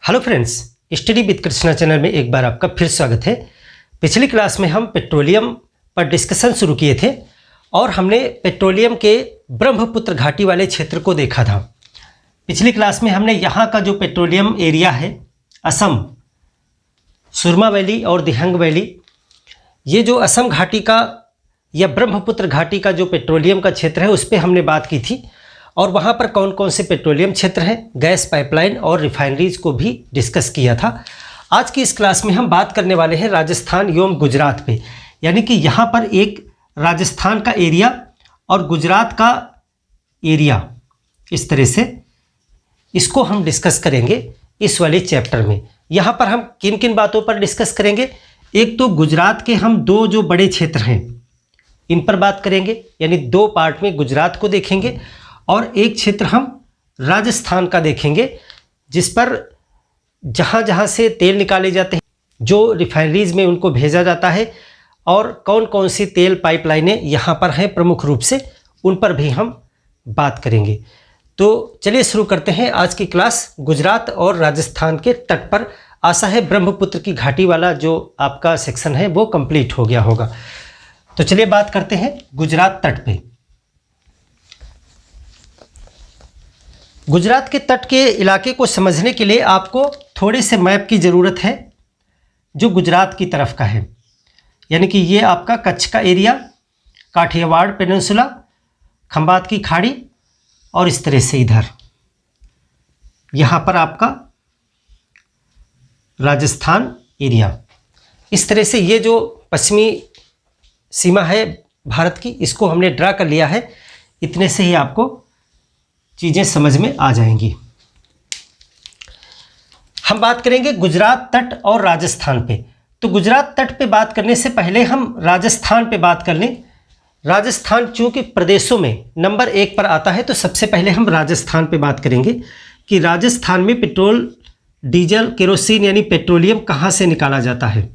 Hello friends, study with Krishna channel में एक बार आपका फिर स्वागत है। पिछली क्लास में हम पेट्रोलियम पर डिस्कशन शुरू किए थे और हमने पेट्रोलियम के ब्रह्मपुत्र घाटी वाले क्षेत्र को देखा था। पिछली क्लास में हमने यहाँ का जो पेट्रोलियम एरिया है, असम, सुरमा वैली और दिहंग वैली, ये जो असम घाटी का या ब्रह्मपुत्र घाटी का जो पेट्रोलियम का क्षेत्र है उस पर हमने बात की थी और वहाँ पर कौन कौन से पेट्रोलियम क्षेत्र हैं, गैस पाइपलाइन और रिफाइनरीज को भी डिस्कस किया था। आज की इस क्लास में हम बात करने वाले हैं राजस्थान एवं गुजरात पे, यानी कि यहाँ पर एक राजस्थान का एरिया और गुजरात का एरिया, इस तरह से इसको हम डिस्कस करेंगे इस वाले चैप्टर में। यहाँ पर हम किन किन बातों पर डिस्कस करेंगे, एक तो गुजरात के हम दो जो बड़े क्षेत्र हैं इन पर बात करेंगे, यानी दो पार्ट में गुजरात को देखेंगे और एक क्षेत्र हम राजस्थान का देखेंगे जिस पर जहाँ जहाँ से तेल निकाले जाते हैं, जो रिफाइनरीज में उनको भेजा जाता है और कौन कौन सी तेल पाइपलाइनें यहाँ पर हैं प्रमुख रूप से, उन पर भी हम बात करेंगे। तो चलिए शुरू करते हैं आज की क्लास। गुजरात और राजस्थान के तट पर, आशा है ब्रह्मपुत्र की घाटी वाला जो आपका सेक्शन है वो कंप्लीट हो गया होगा। तो चलिए बात करते हैं गुजरात तट पे। गुजरात के तट के इलाके को समझने के लिए आपको थोड़े से मैप की ज़रूरत है जो गुजरात की तरफ का है, यानी कि ये आपका कच्छ का एरिया, काठियावाड़ पेनिनसुला, खंबात की खाड़ी और इस तरह से इधर यहाँ पर आपका राजस्थान एरिया। इस तरह से ये जो पश्चिमी सीमा है भारत की, इसको हमने ड्रा कर लिया है। इतने से ही आपको चीज़ें समझ में आ जाएंगी। हम बात करेंगे गुजरात तट और राजस्थान पे। तो गुजरात तट पे बात करने से पहले हम राजस्थान पे बात कर लें। राजस्थान चूँकि प्रदेशों में नंबर 1 पर आता है, तो सबसे पहले हम राजस्थान पे बात करेंगे कि राजस्थान में पेट्रोल, डीजल, केरोसिन यानी पेट्रोलियम कहाँ से निकाला जाता है।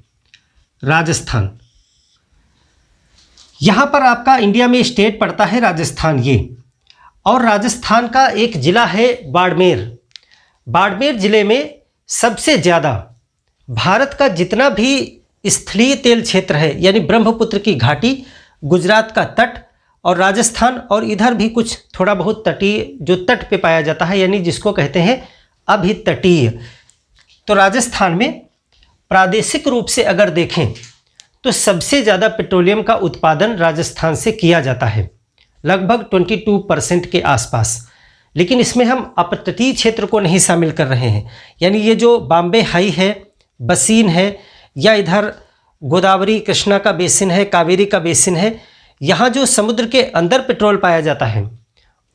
राजस्थान, यहाँ पर आपका इंडिया में स्टेट पड़ता है राजस्थान ये, और राजस्थान का एक ज़िला है बाड़मेर। बाड़मेर ज़िले में सबसे ज़्यादा भारत का जितना भी स्थलीय तेल क्षेत्र है, यानी ब्रह्मपुत्र की घाटी, गुजरात का तट और राजस्थान और इधर भी कुछ थोड़ा बहुत तटीय जो तट पे पाया जाता है, यानी जिसको कहते हैं अभितटीय। तो राजस्थान में प्रादेशिक रूप से अगर देखें तो सबसे ज़्यादा पेट्रोलियम का उत्पादन राजस्थान से किया जाता है, लगभग 22% के आसपास। लेकिन इसमें हम अपतटीय क्षेत्र को नहीं शामिल कर रहे हैं, यानी ये जो बॉम्बे हाई है, बसीन है, या इधर गोदावरी कृष्णा का बेसिन है, कावेरी का बेसिन है, यहाँ जो समुद्र के अंदर पेट्रोल पाया जाता है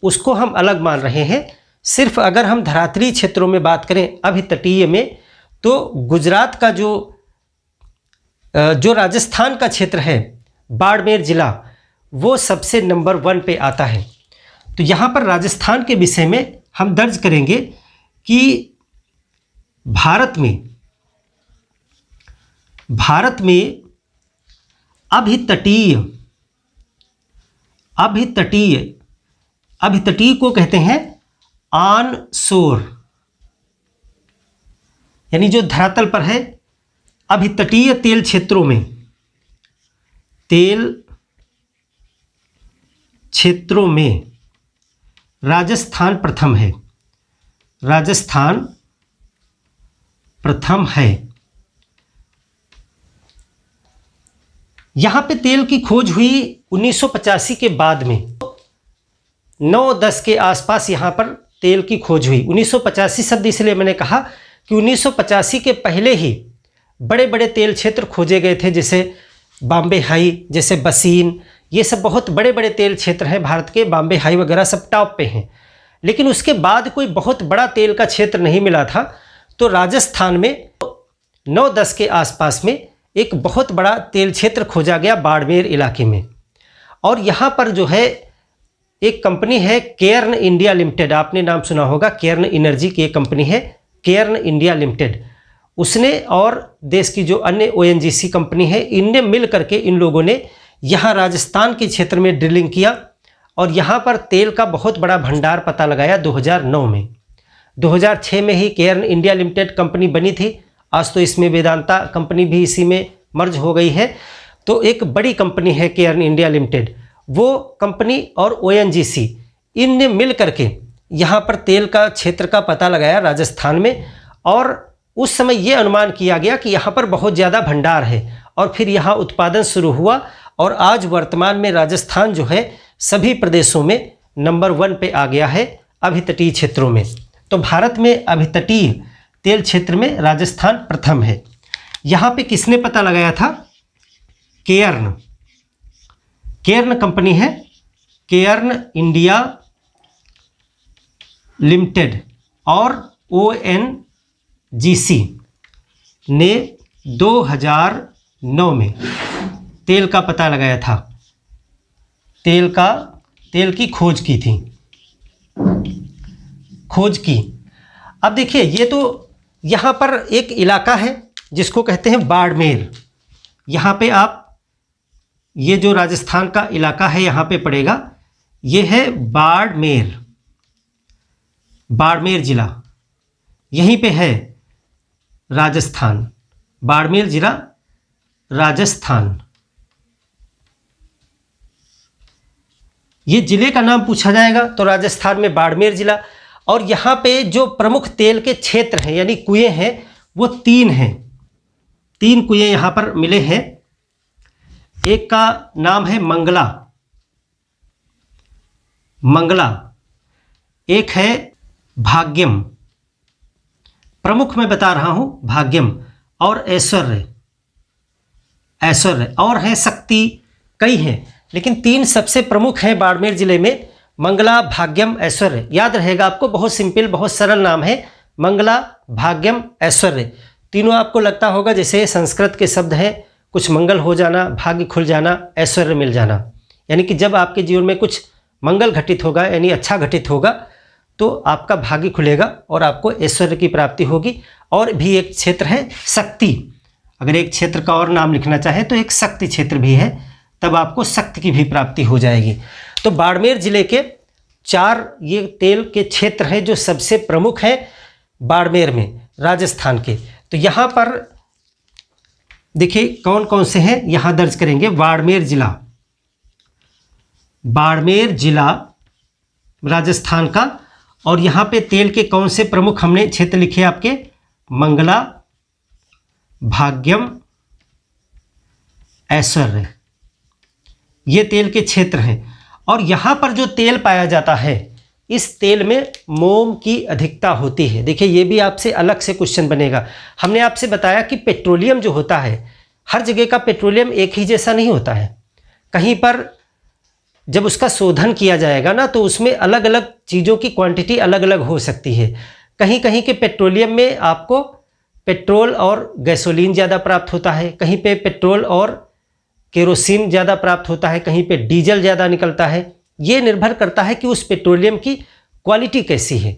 उसको हम अलग मान रहे हैं। सिर्फ अगर हम धरातलीय क्षेत्रों में बात करें अभितटीय में, तो गुजरात का जो राजस्थान का क्षेत्र है, बाड़मेर ज़िला, वो सबसे नंबर 1 पे आता है। तो यहाँ पर राजस्थान के विषय में हम दर्ज करेंगे कि भारत में अभितटीय को कहते हैं ऑन शोर, यानी जो धरातल पर है। अभितटीय तेल क्षेत्रों में राजस्थान प्रथम है। यहाँ पे तेल की खोज हुई 1985 के बाद में, 9-10 के आसपास यहाँ पर तेल की खोज हुई। 1985 शब्द इसलिए मैंने कहा कि 1985 के पहले ही बड़े बड़े तेल क्षेत्र खोजे गए थे, जैसे बॉम्बे हाई, जैसे बसीन, ये सब बहुत बड़े बड़े तेल क्षेत्र हैं भारत के। बॉम्बे हाई वगैरह सब टॉप पे हैं, लेकिन उसके बाद कोई बहुत बड़ा तेल का क्षेत्र नहीं मिला था। तो राजस्थान में 9-10 के आसपास में एक बहुत बड़ा तेल क्षेत्र खोजा गया बाड़मेर इलाके में। और यहाँ पर जो है एक कंपनी है केयर्न इंडिया लिमिटेड, आपने नाम सुना होगा, केयर्न एनर्जी की एक कंपनी है केयर्न इंडिया लिमिटेड। उसने और देश की जो अन्य ONGC कंपनी है, इनने मिल करके इन लोगों ने यहाँ राजस्थान के क्षेत्र में ड्रिलिंग किया और यहाँ पर तेल का बहुत बड़ा भंडार पता लगाया 2009 में। 2006 में ही केयर्न इंडिया लिमिटेड कंपनी बनी थी। आज तो इसमें वेदांता कंपनी भी इसी में मर्ज हो गई है। तो एक बड़ी कंपनी है केयर्न इंडिया लिमिटेड। वो कंपनी और ONGC इनने मिल करके यहाँ पर तेल का क्षेत्र का पता लगाया राजस्थान में, और उस समय ये अनुमान किया गया कि यहाँ पर बहुत ज़्यादा भंडार है, और फिर यहाँ उत्पादन शुरू हुआ, और आज वर्तमान में राजस्थान जो है सभी प्रदेशों में नंबर 1 पे आ गया है अभितटीय क्षेत्रों में। तो भारत में अभितटीय तेल क्षेत्र में राजस्थान प्रथम है। यहाँ पे किसने पता लगाया था? केयर्न कंपनी है, केयर्न इंडिया लिमिटेड और ONGC ने 2009 में तेल का पता लगाया था। तेल की खोज की थी, अब देखिए ये तो यहाँ पर एक इलाका है जिसको कहते हैं बाड़मेर। यहाँ पे आप ये जो राजस्थान का इलाका है यहाँ पे पड़ेगा, ये है बाड़मेर जिला, यहीं पे है राजस्थान, बाड़मेर जिला राजस्थान। ये जिले का नाम पूछा जाएगा तो राजस्थान में बाड़मेर जिला। और यहाँ पे जो प्रमुख तेल के क्षेत्र हैं यानी कुएं हैं वो 3 हैं, 3 कुएं यहाँ पर मिले हैं। एक का नाम है मंगला, एक है भाग्यम, प्रमुख मैं बता रहा हूँ भाग्यम, और ऐश्वर्य, और है शक्ति, कई हैं लेकिन 3 सबसे प्रमुख हैं बाड़मेर जिले में, मंगला, भाग्यम, ऐश्वर्य। याद रहेगा आपको, बहुत सिंपल बहुत सरल नाम है, मंगला, भाग्यम, ऐश्वर्य। तीनों आपको लगता होगा जैसे संस्कृत के शब्द हैं, कुछ मंगल हो जाना, भाग्य खुल जाना, ऐश्वर्य मिल जाना, यानी कि जब आपके जीवन में कुछ मंगल घटित होगा यानी अच्छा घटित होगा तो आपका भाग्य खुलेगा और आपको ऐश्वर्य की प्राप्ति होगी। और भी एक क्षेत्र है शक्ति, अगर एक क्षेत्र का और नाम लिखना चाहे तो एक शक्ति क्षेत्र भी है, तब आपको शक्ति की भी प्राप्ति हो जाएगी। तो बाड़मेर जिले के 4 ये तेल के क्षेत्र हैं जो सबसे प्रमुख हैं बाड़मेर में, राजस्थान के। तो यहाँ पर देखिए कौन कौन से हैं, यहाँ दर्ज करेंगे। बाड़मेर जिला राजस्थान का, और यहाँ पे तेल के कौन से प्रमुख हमने क्षेत्र लिखे आपके, मंगला, भाग्यम, ऐश्वर्य, ये तेल के क्षेत्र हैं। और यहाँ पर जो तेल पाया जाता है इस तेल में मोम की अधिकता होती है। देखिए ये भी आपसे अलग से क्वेश्चन बनेगा। हमने आपसे बताया कि पेट्रोलियम जो होता है, हर जगह का पेट्रोलियम एक ही जैसा नहीं होता है। कहीं पर जब उसका शोधन किया जाएगा ना तो उसमें अलग अलग चीज़ों की क्वांटिटी अलग अलग हो सकती है। कहीं कहीं के पेट्रोलियम में आपको पेट्रोल और गैसोलीन ज़्यादा प्राप्त होता है, कहीं पे पेट्रोल और केरोसिन ज़्यादा प्राप्त होता है, कहीं पे डीजल ज़्यादा निकलता है। ये निर्भर करता है कि उस पेट्रोलियम की क्वालिटी कैसी है।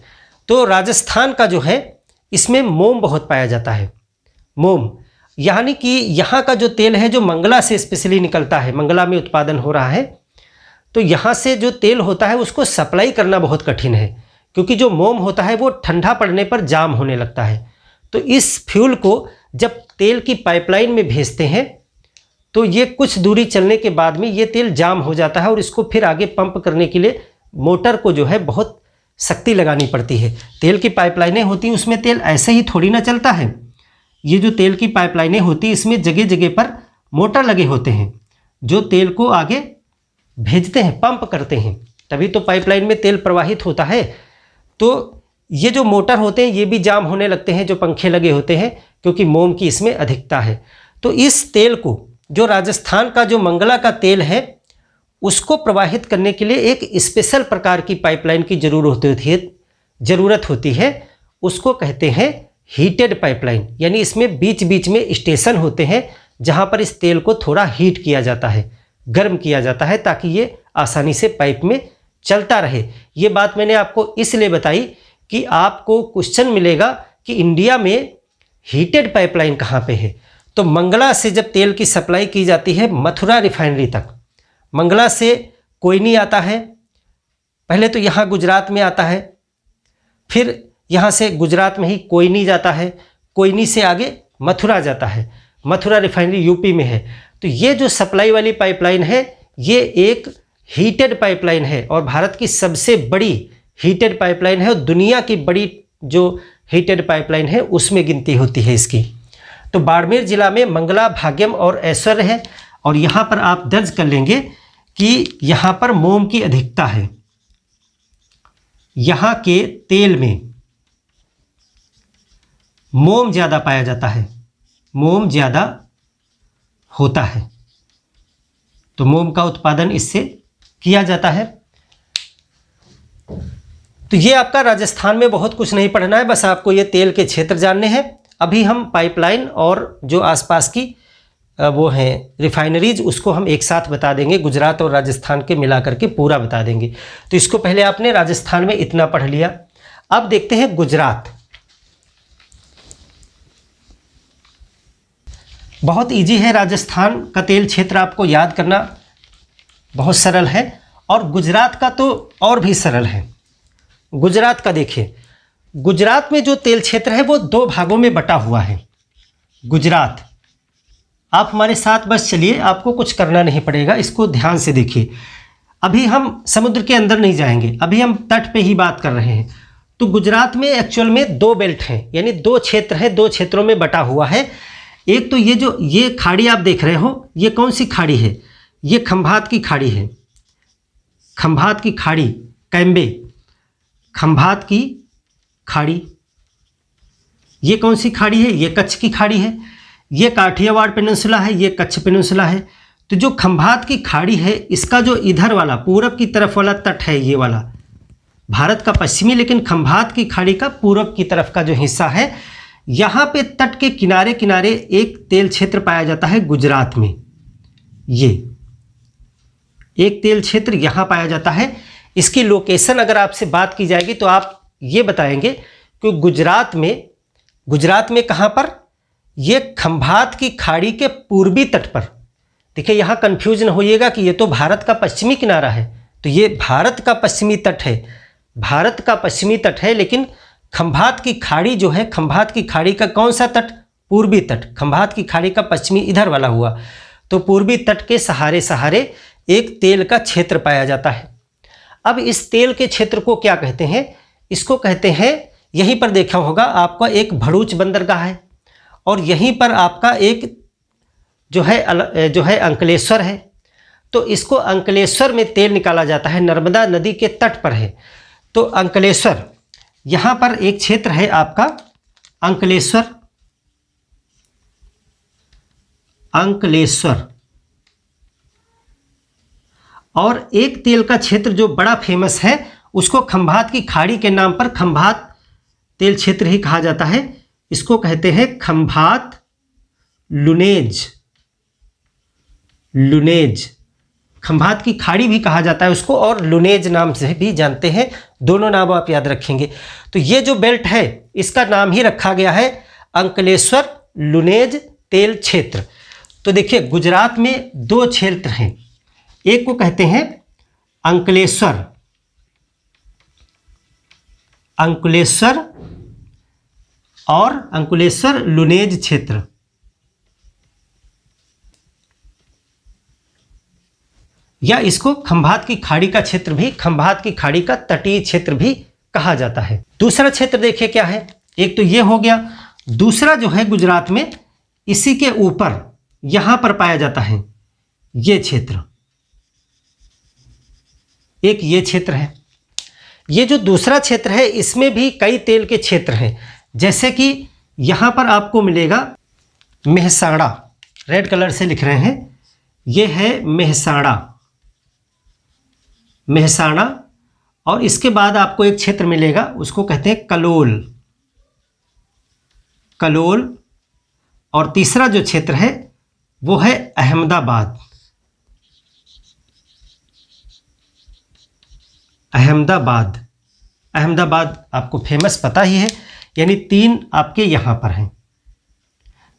तो राजस्थान का जो है इसमें मोम बहुत पाया जाता है। मोम यानी कि यहाँ का जो तेल है जो मंगला से स्पेशली निकलता है, मंगला में उत्पादन हो रहा है, तो यहाँ से जो तेल होता है उसको सप्लाई करना बहुत कठिन है, क्योंकि जो मोम होता है वो ठंडा पड़ने पर जाम होने लगता है। तो इस फ्यूल को जब तेल की पाइपलाइन में भेजते हैं तो ये कुछ दूरी चलने के बाद में ये तेल जाम हो जाता है, और इसको फिर आगे पंप करने के लिए मोटर को जो है बहुत शक्ति लगानी पड़ती है। तेल की पाइपलाइनें होती हैं उसमें तेल ऐसे ही थोड़ी ना चलता है। ये जो तेल की पाइपलाइनें होती हैं इसमें जगह जगह पर मोटर लगे होते हैं जो तेल को आगे भेजते हैं, पंप करते हैं, तभी तो पाइपलाइन में तेल प्रवाहित होता है। तो ये जो मोटर होते हैं ये भी जाम होने लगते हैं, जो पंखे लगे होते हैं, क्योंकि मोम की इसमें अधिकता है। तो इस तेल को जो राजस्थान का जो मंगला का तेल है उसको प्रवाहित करने के लिए एक स्पेशल प्रकार की पाइपलाइन की ज़रूरत होती है। उसको कहते हैं हीटेड पाइपलाइन, यानी इसमें बीच बीच में स्टेशन होते हैं जहाँ पर इस तेल को थोड़ा हीट किया जाता है, गर्म किया जाता है, ताकि ये आसानी से पाइप में चलता रहे। ये बात मैंने आपको इसलिए बताई कि आपको क्वेश्चन मिलेगा कि इंडिया में हीटेड पाइपलाइन कहाँ पे है। तो मंगला से जब तेल की सप्लाई की जाती है मथुरा रिफाइनरी तक, मंगला से कोयनी आता है, पहले तो यहाँ गुजरात में आता है, फिर यहाँ से गुजरात में ही कोयनी जाता है, कोयनी से आगे मथुरा जाता है, मथुरा रिफाइनरी यूपी में है। तो ये जो सप्लाई वाली पाइपलाइन है ये एक हीटेड पाइपलाइन है और भारत की सबसे बड़ी हीटेड पाइपलाइन है और दुनिया की बड़ी जो हीटेड पाइपलाइन है उसमें गिनती होती है इसकी। तो बाड़मेर जिला में मंगला, भाग्यम और ऐश्वर्य है और यहाँ पर आप दर्ज कर लेंगे कि यहाँ पर मोम की अधिकता है। यहाँ के तेल में मोम ज़्यादा पाया जाता है, मोम ज़्यादा होता है, तो मोम का उत्पादन इससे किया जाता है। तो ये आपका राजस्थान में बहुत कुछ नहीं पढ़ना है, बस आपको ये तेल के क्षेत्र जानने हैं। अभी हम पाइपलाइन और जो आसपास की वो हैं रिफाइनरीज उसको हम एक साथ बता देंगे, गुजरात और राजस्थान के मिला करके पूरा बता देंगे। तो इसको पहले आपने राजस्थान में इतना पढ़ लिया। अब देखते हैं गुजरात। बहुत इजी है, राजस्थान का तेल क्षेत्र आपको याद करना बहुत सरल है और गुजरात का तो और भी सरल है। गुजरात का देखिए, गुजरात में जो तेल क्षेत्र है वो 2 भागों में बटा हुआ है। गुजरात, आप हमारे साथ बस चलिए, आपको कुछ करना नहीं पड़ेगा, इसको ध्यान से देखिए। अभी हम समुद्र के अंदर नहीं जाएंगे, अभी हम तट पे ही बात कर रहे हैं। तो गुजरात में एक्चुअल में 2 बेल्ट हैं, यानी 2 क्षेत्र है, 2 क्षेत्रों में बटा हुआ है। एक तो ये खाड़ी आप देख रहे हो, ये कौन सी खाड़ी है? ये खंभात की खाड़ी है, खंभात की खाड़ी, कैम्बे, खंभात की खाड़ी। ये कौन सी खाड़ी है? ये कच्छ की खाड़ी है। ये काठियावाड़ पेनिनसुला है, ये कच्छ पेनिनसुला है। तो जो खंभात की खाड़ी है इसका जो इधर वाला पूरब की तरफ वाला तट है, ये वाला भारत का पश्चिमी, लेकिन खंभात की खाड़ी का पूरब की तरफ का जो हिस्सा है, यहाँ पे तट के किनारे किनारे एक तेल क्षेत्र पाया जाता है गुजरात में। ये एक तेल क्षेत्र यहाँ पाया जाता है। इसकी लोकेशन अगर आपसे बात की जाएगी तो आप ये बताएंगे कि गुजरात में कहाँ पर? ये खंभात की खाड़ी के पूर्वी तट पर। देखिए यहाँ कंफ्यूजन होइएगा कि ये तो भारत का पश्चिमी किनारा है, तो ये भारत का पश्चिमी तट है, भारत का पश्चिमी तट है, लेकिन खंभात की खाड़ी जो है, खंभात की खाड़ी का कौन सा तट? पूर्वी तट। खंभात की खाड़ी का पश्चिमी इधर वाला हुआ। तो पूर्वी तट के सहारे सहारे एक तेल का क्षेत्र पाया जाता है। अब इस तेल के क्षेत्र को क्या कहते हैं? इसको कहते हैं, यहीं पर देखा होगा आपका एक भरूच बंदरगाह है और यहीं पर आपका एक जो है अंकलेश्वर है। तो इसको अंकलेश्वर में तेल निकाला जाता है, नर्मदा नदी के तट पर है। तो अंकलेश्वर, यहाँ पर एक क्षेत्र है आपका अंकलेश्वर, अंकलेश्वर। और एक तेल का क्षेत्र जो बड़ा फेमस है उसको खंभात की खाड़ी के नाम पर खंभात तेल क्षेत्र ही कहा जाता है। इसको कहते हैं खंभात लुनेज, लुनेज। खंभात की खाड़ी भी कहा जाता है उसको और लुनेज नाम से भी जानते हैं, दोनों नाम आप याद रखेंगे। तो ये जो बेल्ट है इसका नाम ही रखा गया है अंकलेश्वर लुनेज तेल क्षेत्र। तो देखिए गुजरात में 2 क्षेत्र हैं, एक को कहते हैं अंकलेश्वर, अंकलेश्वर और अंकलेश्वर लुनेज क्षेत्र। या इसको खंभात की खाड़ी का क्षेत्र भी, खंभात की खाड़ी का तटीय क्षेत्र भी कहा जाता है। दूसरा क्षेत्र देखिए क्या है, एक तो ये हो गया, दूसरा जो है गुजरात में इसी के ऊपर यहां पर पाया जाता है ये क्षेत्र, एक ये क्षेत्र है। ये जो दूसरा क्षेत्र है इसमें भी कई तेल के क्षेत्र हैं, जैसे कि यहां पर आपको मिलेगा मेहसाणा, रेड कलर से लिख रहे हैं, ये है मेहसाणा, मेहसाणा। और इसके बाद आपको एक क्षेत्र मिलेगा उसको कहते हैं कलोल, कलोल। और तीसरा जो क्षेत्र है वो है अहमदाबाद, अहमदाबाद। अहमदाबाद आपको फेमस पता ही है, यानी 3 आपके यहाँ पर हैं,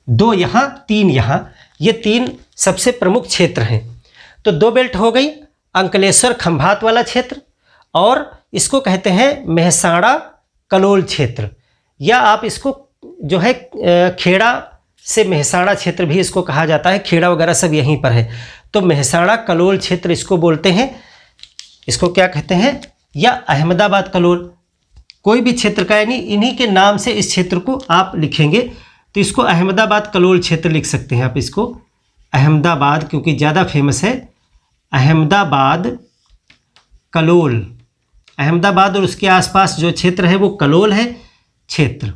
2 यहाँ 3 यहाँ, ये 3 सबसे प्रमुख क्षेत्र हैं। तो 2 बेल्ट हो गई, अंकलेश्वर खंभात वाला क्षेत्र और इसको कहते हैं मेहसाणा कलोल क्षेत्र, या आप इसको जो है खेड़ा से मेहसाणा क्षेत्र भी इसको कहा जाता है, खेड़ा वगैरह सब यहीं पर है। तो मेहसाणा कलोल क्षेत्र इसको बोलते हैं, इसको क्या कहते हैं, या अहमदाबाद कलोल, कोई भी क्षेत्र का, यानी इन्हीं के नाम से इस क्षेत्र को आप लिखेंगे तो इसको अहमदाबाद कलोल क्षेत्र लिख सकते हैं आप। इसको अहमदाबाद, क्योंकि ज़्यादा फेमस है, अहमदाबाद कलोल, अहमदाबाद और उसके आसपास जो क्षेत्र है वो कलोल है क्षेत्र।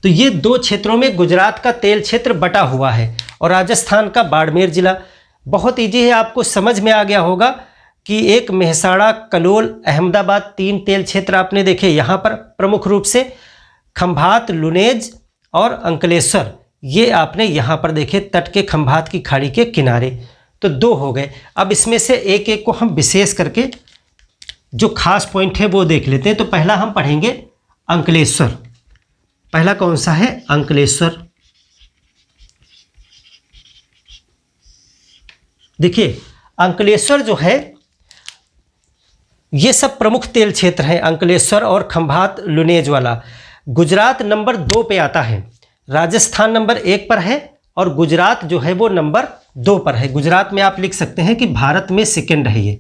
तो ये दो क्षेत्रों में गुजरात का तेल क्षेत्र बटा हुआ है और राजस्थान का बाड़मेर जिला। बहुत ईजी है, आपको समझ में आ गया होगा कि एक मेहसाणा, कलोल, अहमदाबाद, 3 तेल क्षेत्र आपने देखे यहाँ पर प्रमुख रूप से, खंभात, लुनेज और अंकलेश्वर, ये आपने यहाँ पर देखे तट के खंभात की खाड़ी के किनारे। तो 2 हो गए। अब इसमें से एक एक को हम विशेष करके जो खास पॉइंट है वो देख लेते हैं। तो पहला हम पढ़ेंगे अंकलेश्वर। पहला कौन सा है? अंकलेश्वर। देखिए अंकलेश्वर जो है, ये सब प्रमुख तेल क्षेत्र हैं, अंकलेश्वर और खंभात, लुनेज वाला। गुजरात नंबर 2 पे आता है, राजस्थान नंबर 1 पर है और गुजरात जो है वो नंबर 2 पर है। गुजरात में आप लिख सकते हैं कि भारत में सेकंड है, ये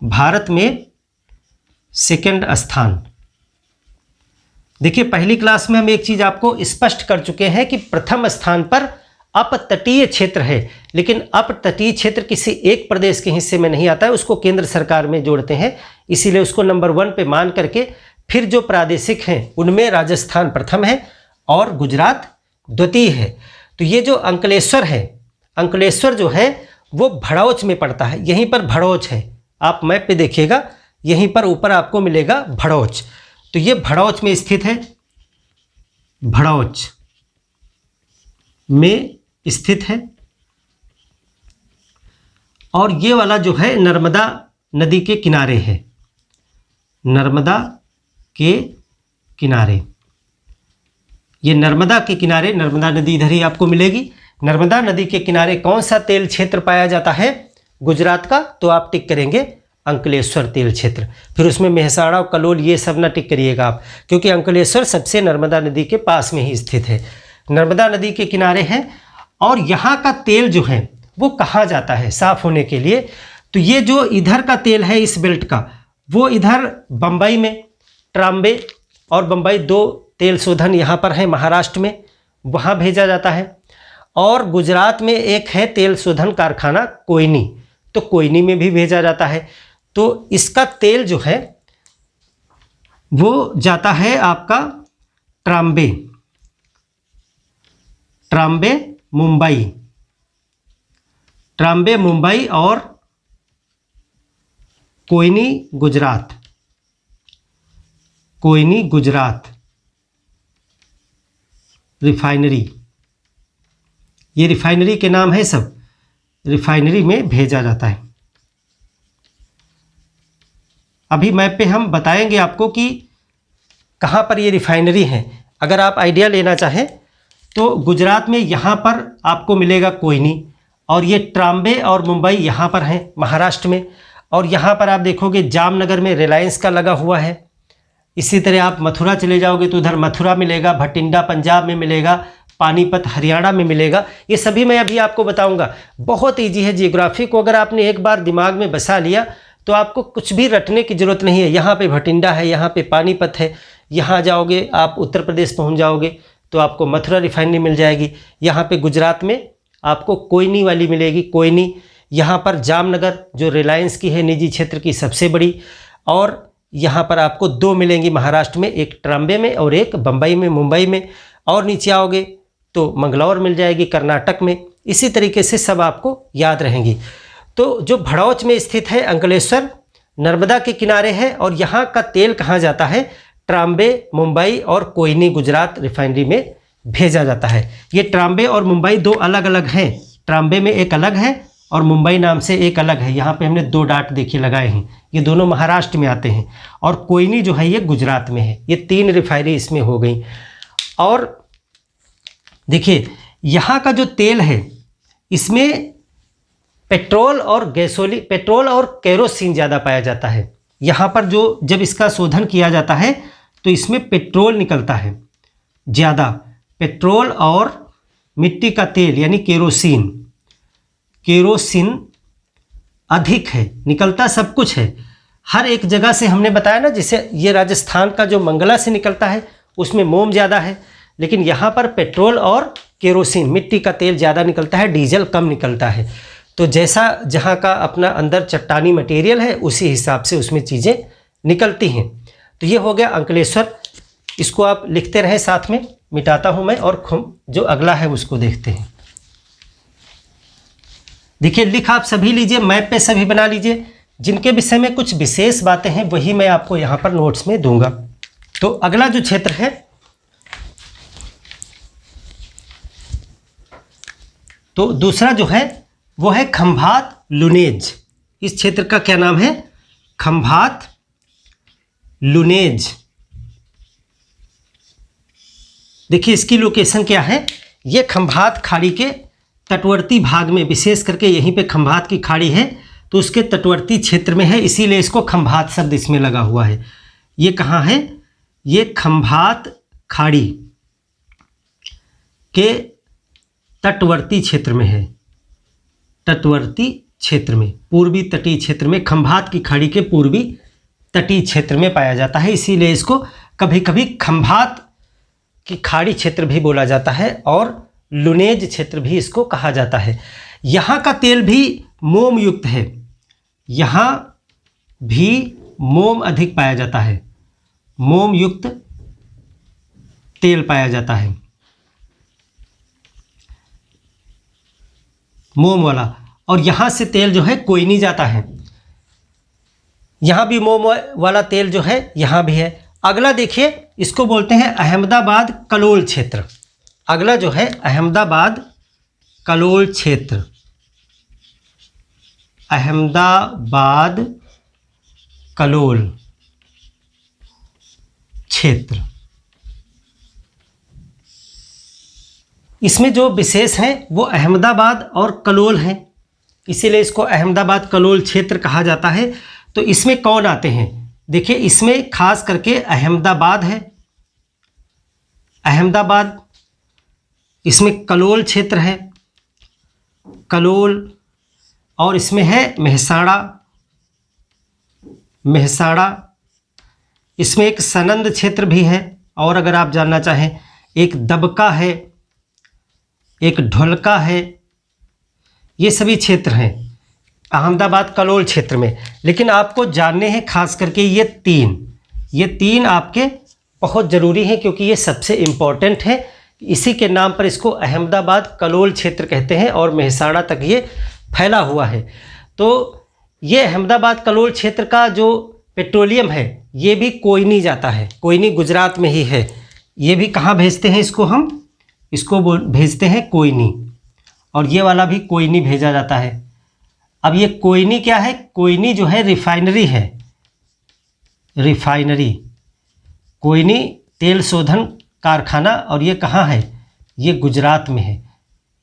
भारत में सेकंड स्थान। देखिए पहली क्लास में हम एक चीज़ आपको स्पष्ट कर चुके हैं कि प्रथम स्थान पर अपतटीय क्षेत्र है, लेकिन अपतटीय क्षेत्र किसी एक प्रदेश के हिस्से में नहीं आता है, उसको केंद्र सरकार में जोड़ते हैं, इसीलिए उसको नंबर 1 पे मान करके फिर जो प्रादेशिक हैं उनमें राजस्थान प्रथम है और गुजरात द्वितीय है। तो ये जो अंकलेश्वर है, अंकलेश्वर जो है वो भड़ौच में पड़ता है, यहीं पर भड़ौच है, आप मैप पे देखिएगा, यहीं पर ऊपर आपको मिलेगा भड़ौच। तो ये भड़ौच में स्थित है, भड़ौच में स्थित है। और ये वाला जो है नर्मदा नदी के किनारे है, नर्मदा के किनारे, ये नर्मदा के किनारे, नर्मदा नदी इधर ही आपको मिलेगी। नर्मदा नदी के किनारे कौन सा तेल क्षेत्र पाया जाता है गुजरात का? तो आप टिक करेंगे अंकलेश्वर तेल क्षेत्र। फिर उसमें मेहसाणा और कलोल ये सब ना टिक करिएगा आप, क्योंकि अंकलेश्वर सबसे नर्मदा नदी के पास में ही स्थित है, नर्मदा नदी के किनारे है। और यहाँ का तेल जो है वो कहाँ जाता है साफ़ होने के लिए? तो ये जो इधर का तेल है इस बेल्ट का, वो इधर बम्बई में, ट्राम्बे और बम्बई 2 तेल शोधन यहाँ पर हैं महाराष्ट्र में, वहाँ भेजा जाता है। और गुजरात में एक है तेल शोधन कारखाना कोयनी, तो कोयनी में भी भेजा जाता है। तो इसका तेल जो है वो जाता है आपका ट्राम्बे, ट्राम्बे मुंबई, ट्राम्बे मुंबई और कोयनी गुजरात, कोयनी गुजरात रिफाइनरी, ये रिफाइनरी के नाम है सब, रिफाइनरी में भेजा जाता है। अभी मैप पे हम बताएंगे आपको कि कहाँ पर ये रिफाइनरी है। अगर आप आइडिया लेना चाहें तो गुजरात में यहाँ पर आपको मिलेगा कोयनी, और ये ट्राम्बे और मुंबई यहाँ पर हैं महाराष्ट्र में। और यहाँ पर आप देखोगे जामनगर में रिलायंस का लगा हुआ है। इसी तरह आप मथुरा चले जाओगे तो उधर मथुरा मिलेगा, भटिंडा पंजाब में मिलेगा, पानीपत हरियाणा में मिलेगा। ये सभी मैं अभी आपको बताऊंगा। बहुत ईजी है, जियोग्राफी को अगर आपने एक बार दिमाग में बसा लिया तो आपको कुछ भी रटने की ज़रूरत नहीं है। यहाँ पे भटिंडा है, यहाँ पे पानीपत है, यहाँ जाओगे आप उत्तर प्रदेश पहुँच जाओगे तो आपको मथुरा रिफाइनरी मिल जाएगी। यहाँ पे गुजरात में आपको कोयनी वाली मिलेगी, कोयनी। यहाँ पर जामनगर जो रिलायंस की है, निजी क्षेत्र की सबसे बड़ी। और यहाँ पर आपको 2 मिलेंगी महाराष्ट्र में, एक ट्राम्बे में और एक बम्बई में, मुंबई में। और नीचे आओगे तो मंगलौर मिल जाएगी कर्नाटक में। इसी तरीके से सब आपको याद रहेंगी। तो जो भड़ौच में स्थित है अंकलेश्वर, नर्मदा के किनारे है, और यहाँ का तेल कहाँ जाता है? ट्राम्बे मुंबई और कोयनी गुजरात रिफाइनरी में भेजा जाता है। ये ट्राम्बे और मुंबई 2 अलग अलग हैं, ट्राम्बे में एक अलग है और मुंबई नाम से एक अलग है। यहाँ पे हमने 2 डाट देखिए लगाए हैं, ये दोनों महाराष्ट्र में आते हैं। और कोयनी जो है ये गुजरात में है। ये 3 रिफाइनरी इसमें हो गई। और देखिए यहाँ का जो तेल है इसमें पेट्रोल और गैसोलीन, पेट्रोल और केरोसिन ज़्यादा पाया जाता है। यहाँ पर जो जब इसका शोधन किया जाता है तो इसमें पेट्रोल निकलता है ज़्यादा, पेट्रोल और मिट्टी का तेल यानी केरोसिन अधिक है, निकलता सब कुछ है हर एक जगह से। हमने बताया ना, जैसे ये राजस्थान का जो मंगला से निकलता है उसमें मोम ज़्यादा है, लेकिन यहाँ पर पेट्रोल और केरोसिन मिट्टी का तेल ज़्यादा निकलता है, डीजल कम निकलता है। तो जैसा जहाँ का अपना अंदर चट्टानी मटेरियल है उसी हिसाब से उसमें चीज़ें निकलती हैं। तो ये हो गया अंकलेश्वर, इसको आप लिखते रहें साथ में, मिटाता हूँ मैं और जो अगला है उसको देखते हैं। देखिए लिख आप सभी लीजिए, मैप पे सभी बना लीजिए, जिनके विषय में कुछ विशेष बातें हैं वही मैं आपको यहाँ पर नोट्स में दूंगा। तो अगला जो क्षेत्र है तो दूसरा जो है वो है खंभात लुनेज। इस क्षेत्र का क्या नाम है? खंभात लुनेज। देखिए इसकी लोकेशन क्या है, ये खंभात खाड़ी के तटवर्ती भाग में, विशेष करके यहीं पे खंभात की खाड़ी है तो उसके तटवर्ती क्षेत्र में है, इसीलिए इसको खंभात शब्द इसमें लगा हुआ है। ये कहाँ है? ये खंभात खाड़ी के तटवर्ती क्षेत्र में है, तटवर्ती क्षेत्र में, पूर्वी तटीय क्षेत्र में, खंभात की खाड़ी के पूर्वी तटीय क्षेत्र में पाया जाता है, इसीलिए इसको कभी कभी खंभात की खाड़ी क्षेत्र भी बोला जाता है और लुनेज क्षेत्र भी इसको कहा जाता है। यहाँ का तेल भी मोम युक्त है, यहाँ भी मोम अधिक पाया जाता है, मोम युक्त तेल पाया जाता है, मोम वाला। और यहाँ से तेल जो है कोयनी जाता है, यहाँ भी मोम वाला तेल जो है यहाँ भी है। अगला देखिए, इसको बोलते हैं अहमदाबाद कलोल क्षेत्र। अगला जो है अहमदाबाद कलोल क्षेत्र, अहमदाबाद कलोल क्षेत्र। इसमें जो विशेष हैं वो अहमदाबाद और कलोल हैं, इसीलिए इसको अहमदाबाद कलोल क्षेत्र कहा जाता है। तो इसमें कौन आते हैं? देखिए इसमें खास करके अहमदाबाद है, अहमदाबाद, इसमें कलोल क्षेत्र है, कलोल, और इसमें है मेहसाणा, मेहसाणा, इसमें एक सनंद क्षेत्र भी है, और अगर आप जानना चाहें एक दबका है, एक ढोलका है, ये सभी क्षेत्र हैं अहमदाबाद कलोल क्षेत्र में। लेकिन आपको जानने हैं खास करके ये तीन आपके बहुत ज़रूरी हैं क्योंकि ये सबसे इम्पॉर्टेंट है। इसी के नाम पर इसको अहमदाबाद कलोल क्षेत्र कहते हैं और मेहसाणा तक ये फैला हुआ है। तो ये अहमदाबाद कलोल क्षेत्र का जो पेट्रोलियम है ये भी कोयनी जाता है, कोयनी गुजरात में ही है। ये भी कहाँ भेजते हैं इसको? हम इसको भेजते हैं कोयनी, और ये वाला भी कोयनी भेजा जाता है। अब ये कोयनी क्या है? कोयनी जो है रिफाइनरी है, रिफाइनरी, कोयनी तेल शोधन कारखाना, और ये कहाँ है? ये गुजरात में है।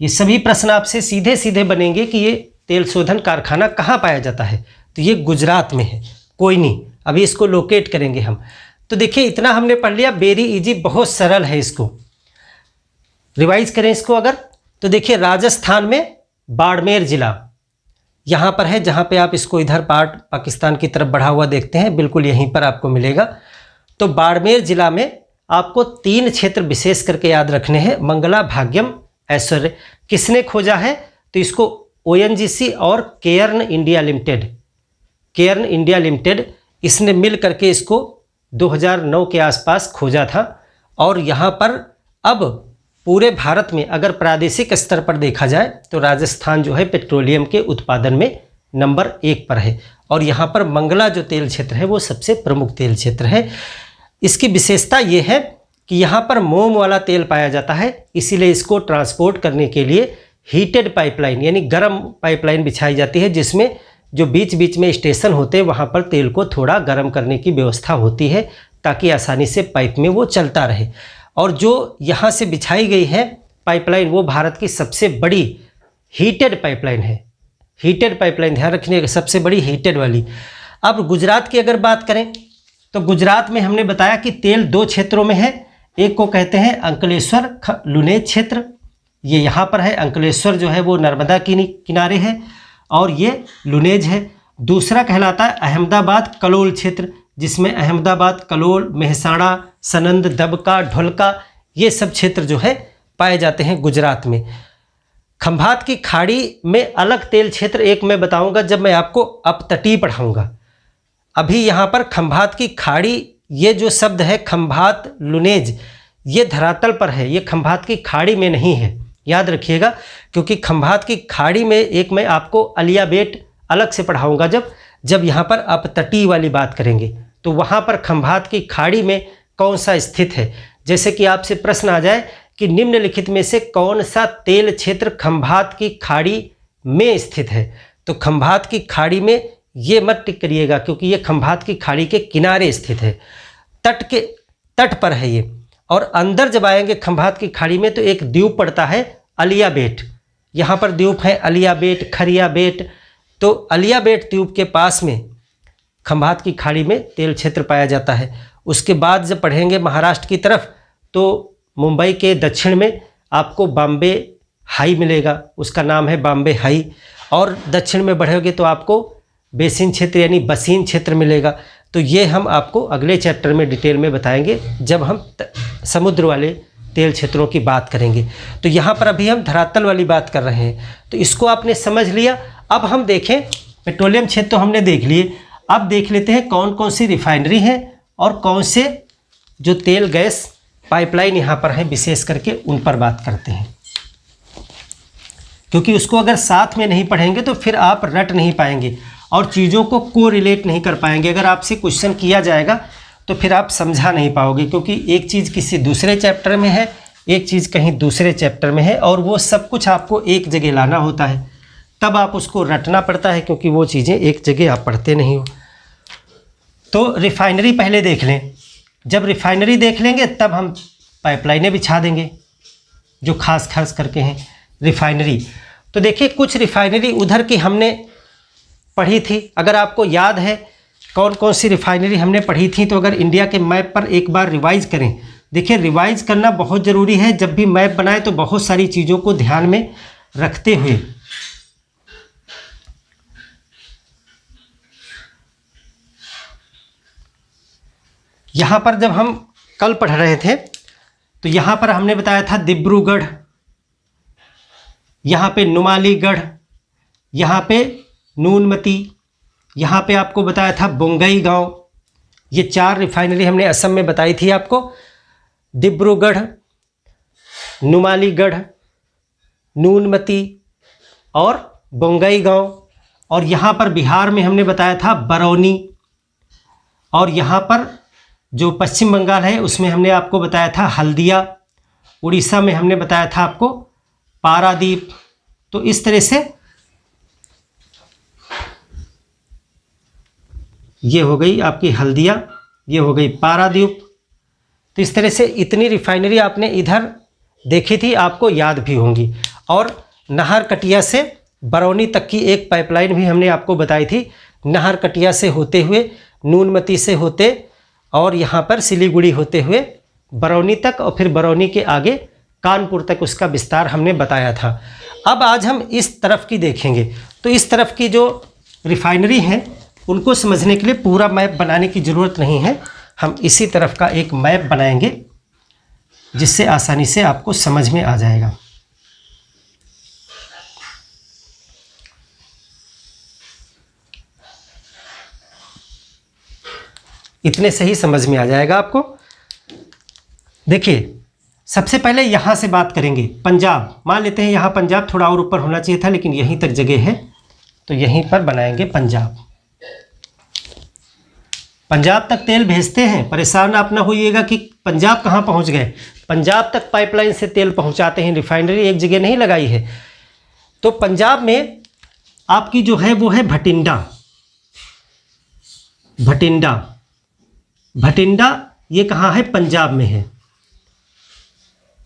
ये सभी प्रश्न आपसे सीधे सीधे बनेंगे कि ये तेल शोधन कारखाना कहाँ पाया जाता है, तो ये गुजरात में है कोयनी। अभी इसको लोकेट करेंगे हम। तो देखिए इतना हमने पढ़ लिया, वेरी इजी, बहुत सरल है। इसको रिवाइज करें इसको अगर, तो देखिए राजस्थान में बाड़मेर ज़िला यहाँ पर है, जहाँ पे आप इसको इधर पार्ट पाकिस्तान की तरफ बढ़ा हुआ देखते हैं, बिल्कुल यहीं पर आपको मिलेगा। तो बाड़मेर ज़िला में आपको 3 क्षेत्र विशेष करके याद रखने हैं, मंगला, भाग्यम, ऐश्वर्य। किसने खोजा है? तो इसको ONGC और Cairn India limited, Cairn India limited, इसने मिल करके इसको 2009 के आसपास खोजा था। और यहाँ पर अब पूरे भारत में अगर प्रादेशिक स्तर पर देखा जाए तो राजस्थान जो है पेट्रोलियम के उत्पादन में नंबर 1 पर है, और यहाँ पर मंगला जो तेल क्षेत्र है वो सबसे प्रमुख तेल क्षेत्र है। इसकी विशेषता ये है कि यहाँ पर मोम वाला तेल पाया जाता है, इसीलिए इसको ट्रांसपोर्ट करने के लिए हीटेड पाइपलाइन यानी गर्म पाइपलाइन बिछाई जाती है, जिसमें जो बीच बीच में स्टेशन होते हैं वहाँ पर तेल को थोड़ा गर्म करने की व्यवस्था होती है ताकि आसानी से पाइप में वो चलता रहे। और जो यहाँ से बिछाई गई है पाइपलाइन वो भारत की सबसे बड़ी हीटेड पाइपलाइन है, हीटेड पाइपलाइन, ध्यान रखिएगा, सबसे बड़ी हीटेड वाली। अब गुजरात की अगर बात करें तो गुजरात में हमने बताया कि तेल दो क्षेत्रों में है। एक को कहते हैं अंकलेश्वर लुनेज क्षेत्र, ये यहाँ पर है। अंकलेश्वर जो है वो नर्मदा की किनारे है और ये लुनेज है। दूसरा कहलाता है अहमदाबाद कलोल क्षेत्र, जिसमें अहमदाबाद, कलोल, मेहसाणा, सनंद, दबका, ढोलका ये सब क्षेत्र जो है पाए जाते हैं गुजरात में। खंभात की खाड़ी में अलग तेल क्षेत्र एक मैं बताऊंगा जब मैं आपको अपतटीय पढ़ाऊंगा। अभी यहाँ पर खंभात की खाड़ी, ये जो शब्द है खंभात लुनेज, ये धरातल पर है, ये खंभात की खाड़ी में नहीं है, याद रखिएगा। क्योंकि खंभात की खाड़ी में एक मैं आपको अलिया बेट अलग से पढ़ाऊंगा जब यहाँ पर अपतटीय वाली बात करेंगे, तो वहाँ पर खंभात की खाड़ी में कौन सा स्थित है। जैसे कि आपसे प्रश्न आ जाए कि निम्नलिखित में से कौन सा तेल क्षेत्र खंभात की खाड़ी में स्थित है, तो खंभात की खाड़ी में ये मत टिक करिएगा क्योंकि ये खंभात की खाड़ी के किनारे स्थित है, तट पर है ये। और अंदर जब आएंगे खंभात की खाड़ी में तो एक द्वीप पड़ता है अलिया बेट, यहाँ पर द्वीप है अलिया बेट, खरिया बेट। तो अलिया बेट द्वीप के पास में खंभात की खाड़ी में तेल क्षेत्र पाया जाता है। उसके बाद जब पढ़ेंगे महाराष्ट्र की तरफ तो मुंबई के दक्षिण में आपको बॉम्बे हाई मिलेगा, उसका नाम है बॉम्बे हाई। और दक्षिण में बढ़ोगे तो आपको बेसिन क्षेत्र यानी बसीन क्षेत्र मिलेगा। तो ये हम आपको अगले चैप्टर में डिटेल में बताएंगे जब हम समुद्र वाले तेल क्षेत्रों की बात करेंगे। तो यहाँ पर अभी हम धरातल वाली बात कर रहे हैं, तो इसको आपने समझ लिया। अब हम देखें पेट्रोलियम क्षेत्र तो हमने देख लिए, अब देख लेते हैं कौन कौन सी रिफाइनरी है और कौन से जो तेल गैस पाइपलाइन यहाँ पर है विशेष करके उन पर बात करते हैं। क्योंकि उसको अगर साथ में नहीं पढ़ेंगे तो फिर आप रट नहीं पाएंगे और चीज़ों को कोरिलेट नहीं कर पाएंगे। अगर आपसे क्वेश्चन किया जाएगा तो फिर आप समझा नहीं पाओगे, क्योंकि एक चीज़ किसी दूसरे चैप्टर में है, एक चीज़ कहीं दूसरे चैप्टर में है, और वो सब कुछ आपको एक जगह लाना होता है, तब आप उसको रटना पड़ता है, क्योंकि वो चीज़ें एक जगह आप पढ़ते नहीं हो। तो रिफाइनरी पहले देख लें, जब रिफाइनरी देख लेंगे तब हम पाइपलाइनें बिछा देंगे जो खास करके हैं रिफाइनरी। तो देखिए कुछ रिफाइनरी उधर की हमने पढ़ी थी, अगर आपको याद है कौन कौन सी रिफाइनरी हमने पढ़ी थी, तो अगर इंडिया के मैप पर एक बार रिवाइज करें। देखिए रिवाइज करना बहुत ज़रूरी है, जब भी मैप बनाए तो बहुत सारी चीज़ों को ध्यान में रखते हुए। यहाँ पर जब हम कल पढ़ रहे थे तो यहाँ पर हमने बताया था डिब्रूगढ़, यहाँ पे नुमालीगढ़, यहाँ पे नूनमती, यहाँ पे आपको बताया था बोंगईगांव। ये 4 रिफाइनरी हमने असम में बताई थी आपको, डिब्रूगढ़, नुमालीगढ़, नूनमती और बोंगईगांव। और यहाँ पर बिहार में हमने बताया था बरौनी, और यहाँ पर जो पश्चिम बंगाल है उसमें हमने आपको बताया था हल्दिया, उड़ीसा में हमने बताया था आपको पारादीप। तो इस तरह से ये हो गई आपकी हल्दिया, ये हो गई पारादीप। तो इस तरह से इतनी रिफाइनरी आपने इधर देखी थी, आपको याद भी होंगी। और नाहरकटिया से बरौनी तक की एक पाइपलाइन भी हमने आपको बताई थी, नाहरकटिया से होते हुए, नूनमती से होते और यहाँ पर सिलीगुड़ी होते हुए बरौनी तक, और फिर बरौनी के आगे कानपुर तक उसका विस्तार हमने बताया था। अब आज हम इस तरफ की देखेंगे। तो इस तरफ की जो रिफाइनरी हैं उनको समझने के लिए पूरा मैप बनाने की ज़रूरत नहीं है, हम इसी तरफ का एक मैप बनाएंगे जिससे आसानी से आपको समझ में आ जाएगा। इतने सही समझ में आ जाएगा आपको। देखिए सबसे पहले यहाँ से बात करेंगे, पंजाब मान लेते हैं, यहाँ पंजाब थोड़ा और ऊपर होना चाहिए था लेकिन यहीं तक जगह है तो यहीं पर बनाएंगे पंजाब। पंजाब तक तेल भेजते हैं, परेशान आप ना होइएगा कि पंजाब कहाँ पहुँच गए, पंजाब तक पाइपलाइन से तेल पहुँचाते हैं, रिफाइनरी एक जगह नहीं लगाई है। तो पंजाब में आपकी जो है वो है भटिंडा, भटिंडा, भटिंडा ये कहाँ है, पंजाब में है।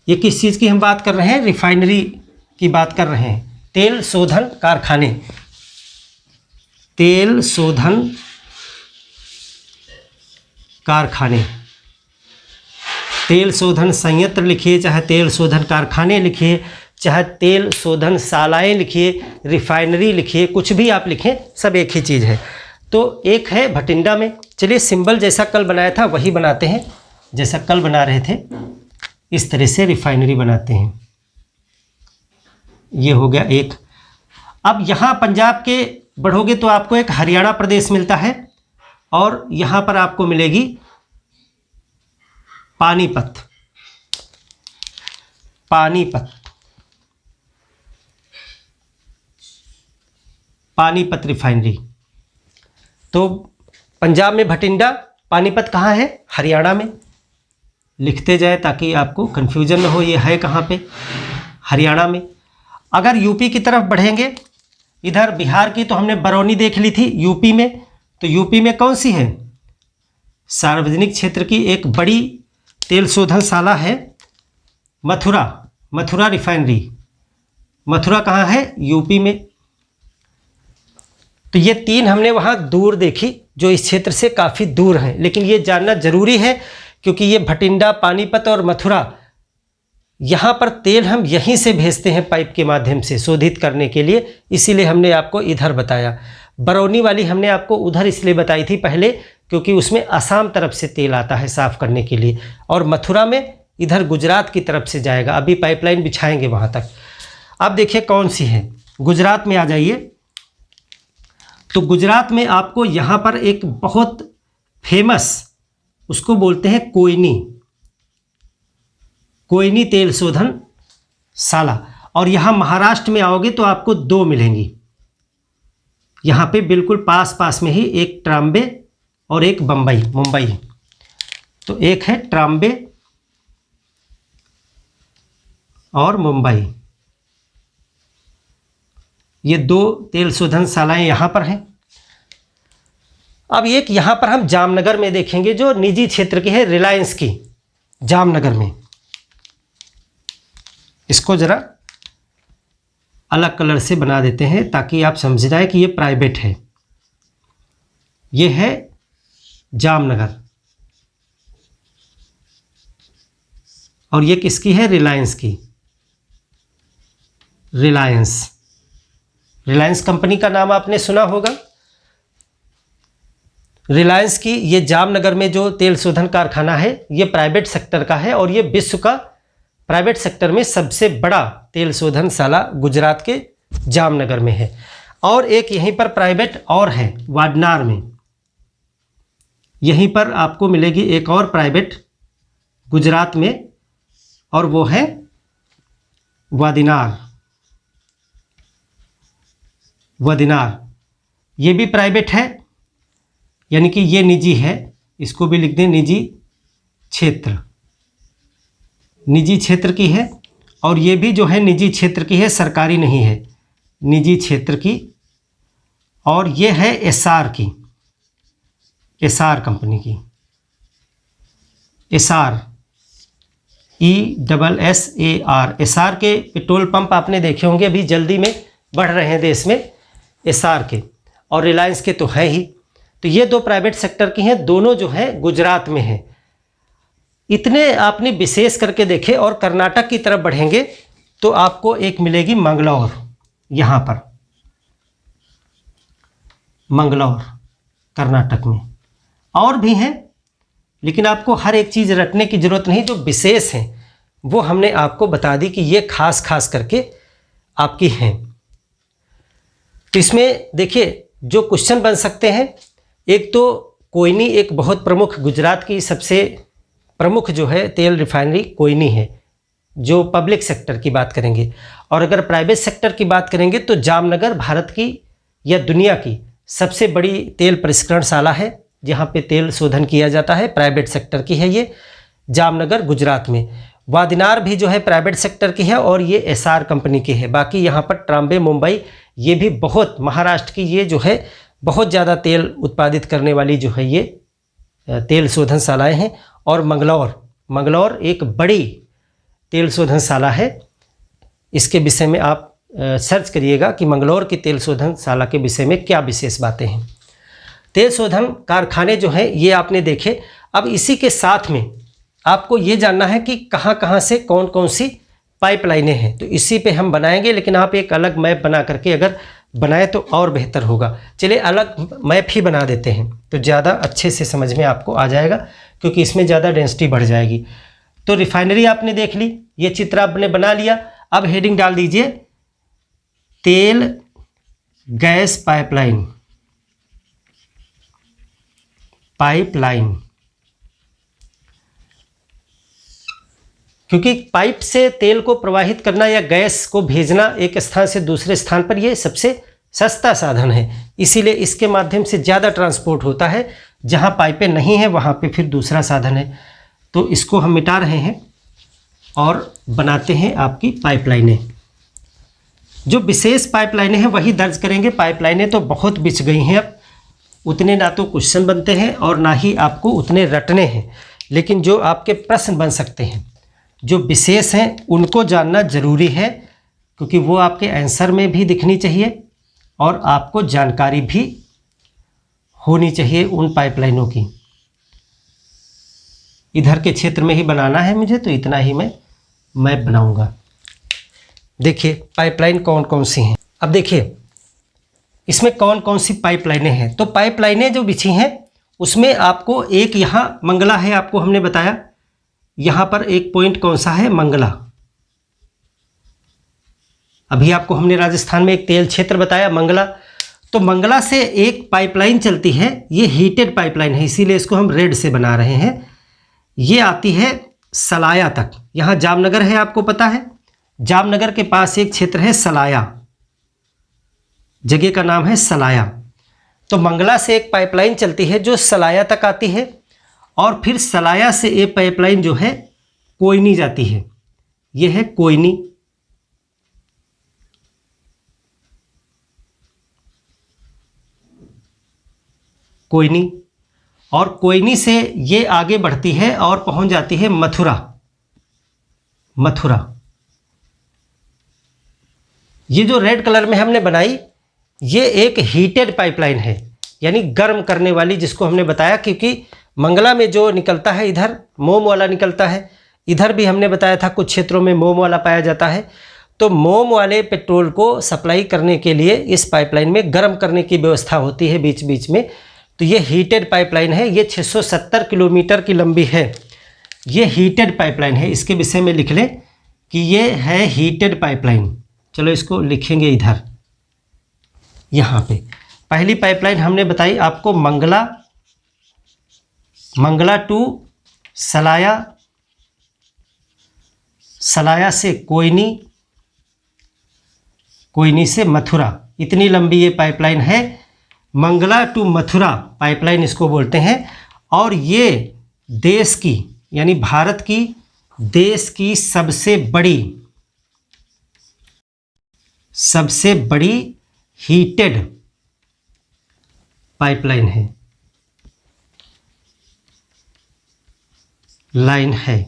ये किस चीज़ की हम बात कर रहे हैं, रिफाइनरी की बात कर रहे हैं, तेल शोधन कारखाने, तेल शोधन कारखाने, तेल शोधन संयंत्र लिखिए, चाहे तेल शोधन कारखाने लिखिए, चाहे तेल शोधन शालाएँ लिखिए, रिफाइनरी लिखिए, कुछ भी आप लिखें, सब एक ही चीज़ है। तो एक है भटिंडा में। चलिए सिंबल जैसा कल बनाया था वही बनाते हैं, जैसा कल बना रहे थे इस तरह से रिफाइनरी बनाते हैं। ये हो गया एक। अब यहाँ पंजाब के बढ़ोगे तो आपको एक हरियाणा प्रदेश मिलता है, और यहाँ पर आपको मिलेगी पानीपत, पानीपत, पानीपत रिफाइनरी। तो पंजाब में भटिंडा, पानीपत कहाँ है? हरियाणा में। लिखते जाए ताकि आपको कन्फ्यूजन न हो, ये है कहाँ पे? हरियाणा में। अगर यूपी की तरफ बढ़ेंगे, इधर बिहार की तो हमने बरौनी देख ली थी, यूपी में, तो यूपी में कौन सी है? सार्वजनिक क्षेत्र की एक बड़ी तेल शोधनशाला है मथुरा, मथुरा रिफाइनरी। मथुरा कहाँ है? यूपी में। तो ये तीन हमने वहाँ दूर देखी जो इस क्षेत्र से काफ़ी दूर हैं, लेकिन ये जानना जरूरी है क्योंकि ये भटिंडा, पानीपत और मथुरा, यहाँ पर तेल हम यहीं से भेजते हैं पाइप के माध्यम से शोधित करने के लिए, इसीलिए हमने आपको इधर बताया। बरौनी वाली हमने आपको उधर इसलिए बताई थी पहले क्योंकि उसमें असम तरफ से तेल आता है साफ़ करने के लिए, और मथुरा में इधर गुजरात की तरफ से जाएगा। अभी पाइपलाइन बिछाएंगे वहाँ तक। अब देखिए कौन सी है, गुजरात में आ जाइए। तो गुजरात में आपको यहाँ पर एक बहुत फेमस, उसको बोलते हैं कोयनी, कोयनी तेल शोधन शाला। और यहाँ महाराष्ट्र में आओगे तो आपको दो मिलेंगी, यहाँ पे बिल्कुल पास पास में ही, एक ट्राम्बे और एक बम्बई, मुंबई। तो एक है ट्राम्बे और मुंबई, ये दो तेल शोधनशालाएँ यहाँ पर हैं। अब एक यहाँ पर हम जामनगर में देखेंगे जो निजी क्षेत्र की है, रिलायंस की, जामनगर में। इसको ज़रा अलग कलर से बना देते हैं ताकि आप समझ जाए कि ये प्राइवेट है। ये है जामनगर, और ये किसकी है? रिलायंस की। रिलायंस, रिलायंस कंपनी का नाम आपने सुना होगा। रिलायंस की ये जामनगर में जो तेल शोधन कारखाना है ये प्राइवेट सेक्टर का है, और ये विश्व का प्राइवेट सेक्टर में सबसे बड़ा तेल शोधनशाला गुजरात के जामनगर में है। और एक यहीं पर प्राइवेट और है वाडनार में, यहीं पर आपको मिलेगी एक और प्राइवेट गुजरात में, और वो है वादिनार, वादिनार। ये भी प्राइवेट है, यानी कि ये निजी है, इसको भी लिख दें निजी क्षेत्र, निजी क्षेत्र की है। और ये भी जो है निजी क्षेत्र की है, सरकारी नहीं है, निजी क्षेत्र की। और ये है एसआर की, एसआर कंपनी की, एसआर, ESSAR। एसआर के पेट्रोल पंप आपने देखे होंगे, अभी जल्दी में बढ़ रहे हैं देश में एसआर के, और रिलायंस के तो है ही। तो ये दो प्राइवेट सेक्टर की हैं, दोनों जो हैं गुजरात में हैं। इतने आपने विशेष करके देखे। और कर्नाटक की तरफ बढ़ेंगे तो आपको एक मिलेगी मंगलौर, यहाँ पर मंगलौर कर्नाटक में। और भी हैं, लेकिन आपको हर एक चीज़ रटने की ज़रूरत नहीं, जो विशेष हैं वो हमने आपको बता दी कि ये खास खास करके आपकी हैं। तो इसमें देखिए जो क्वेश्चन बन सकते हैं, एक तो कोयनी एक बहुत प्रमुख, गुजरात की सबसे प्रमुख जो है तेल रिफाइनरी कोयनी है, जो पब्लिक सेक्टर की बात करेंगे। और अगर प्राइवेट सेक्टर की बात करेंगे तो जामनगर भारत की या दुनिया की सबसे बड़ी तेल परिष्करणशाला है, जहाँ पे तेल शोधन किया जाता है, प्राइवेट सेक्टर की है ये, जामनगर गुजरात में। वादिनार भी जो है प्राइवेट सेक्टर की है, और ये एसआर कंपनी की है। बाकी यहाँ पर ट्राम्बे, मुंबई, ये भी बहुत, महाराष्ट्र की ये जो है बहुत ज़्यादा तेल उत्पादित करने वाली जो है ये तेल शोधनशालाएँ हैं। और मंगलौर, मंगलौर एक बड़ी तेल शोधनशाला है। इसके विषय में आप सर्च करिएगा कि मंगलौर की तेल शोधनशाला के विषय में क्या विशेष बातें हैं। तेल शोधन कारखाने जो हैं ये आपने देखे। अब इसी के साथ में आपको ये जानना है कि कहाँ कहाँ से कौन कौन सी पाइपलाइनें हैं, तो इसी पे हम बनाएंगे। लेकिन आप एक अलग मैप बना करके अगर बनाए तो और बेहतर होगा। चलिए अलग मैप ही बना देते हैं तो ज़्यादा अच्छे से समझ में आपको आ जाएगा, क्योंकि इसमें ज़्यादा डेंसिटी बढ़ जाएगी। तो रिफाइनरी आपने देख ली, ये चित्र आपने बना लिया। अब हेडिंग डाल दीजिए तेल गैस पाइपलाइन। क्योंकि पाइप से तेल को प्रवाहित करना या गैस को भेजना एक स्थान से दूसरे स्थान पर, ये सबसे सस्ता साधन है, इसीलिए इसके माध्यम से ज़्यादा ट्रांसपोर्ट होता है। जहाँ पाइपें नहीं हैं वहाँ पे फिर दूसरा साधन है। तो इसको हम मिटा रहे हैं और बनाते हैं आपकी पाइपलाइनें। जो विशेष पाइपलाइनें हैं वही दर्ज करेंगे। पाइपलाइनें तो बहुत बिछ गई हैं, अब उतने ना तो क्वेश्चन बनते हैं और ना ही आपको उतने रटने हैं। लेकिन जो आपके प्रश्न बन सकते हैं, जो विशेष हैं, उनको जानना ज़रूरी है, क्योंकि वो आपके आंसर में भी दिखनी चाहिए और आपको जानकारी भी होनी चाहिए उन पाइपलाइनों की। इधर के क्षेत्र में ही बनाना है मुझे, तो इतना ही मैं मैप बनाऊंगा। देखिए पाइपलाइन कौन कौन सी हैं। अब देखिए इसमें कौन कौन सी पाइपलाइनें हैं। तो पाइपलाइनें जो बिछी हैं उसमें आपको एक यहाँ मंगला है, आपको हमने बताया। यहाँ पर एक पॉइंट कौन सा है, मंगला। अभी आपको हमने राजस्थान में एक तेल क्षेत्र बताया, मंगला। तो मंगला से एक पाइपलाइन चलती है, ये हीटेड पाइपलाइन है, इसीलिए इसको हम रेड से बना रहे हैं। ये आती है सलाया तक। यहाँ जामनगर है, आपको पता है, जामनगर के पास एक क्षेत्र है सलाया, जगह का नाम है सलाया। तो मंगला से एक पाइपलाइन चलती है जो सलाया तक आती है, और फिर सलाया से एक पाइपलाइन जो है कोयनी जाती है। ये है कोयनी। कोयनी, और कोयनी से ये आगे बढ़ती है और पहुंच जाती है मथुरा। मथुरा, ये जो रेड कलर में हमने बनाई, ये एक हीटेड पाइपलाइन है, यानी गर्म करने वाली, जिसको हमने बताया। क्योंकि मंगला में जो निकलता है इधर मोम वाला निकलता है, इधर भी हमने बताया था कुछ क्षेत्रों में मोम वाला पाया जाता है। तो मोम वाले पेट्रोल को सप्लाई करने के लिए इस पाइपलाइन में गर्म करने की व्यवस्था होती है बीच बीच में। तो ये हीटेड पाइपलाइन है, ये 670 किलोमीटर की लंबी है। ये हीटेड पाइपलाइन है, इसके विषय में लिख लें कि ये है हीटेड पाइपलाइन। चलो इसको लिखेंगे इधर, यहाँ पे। पहली पाइपलाइन हमने बताई आपको मंगला टू सलाया, सलाया से कोयनी, कोयनी से मथुरा। इतनी लंबी ये पाइपलाइन है, मंगला टू मथुरा पाइपलाइन इसको बोलते हैं। और ये देश की, यानी भारत की, देश की सबसे बड़ी हीटेड पाइपलाइन है, लाइन है।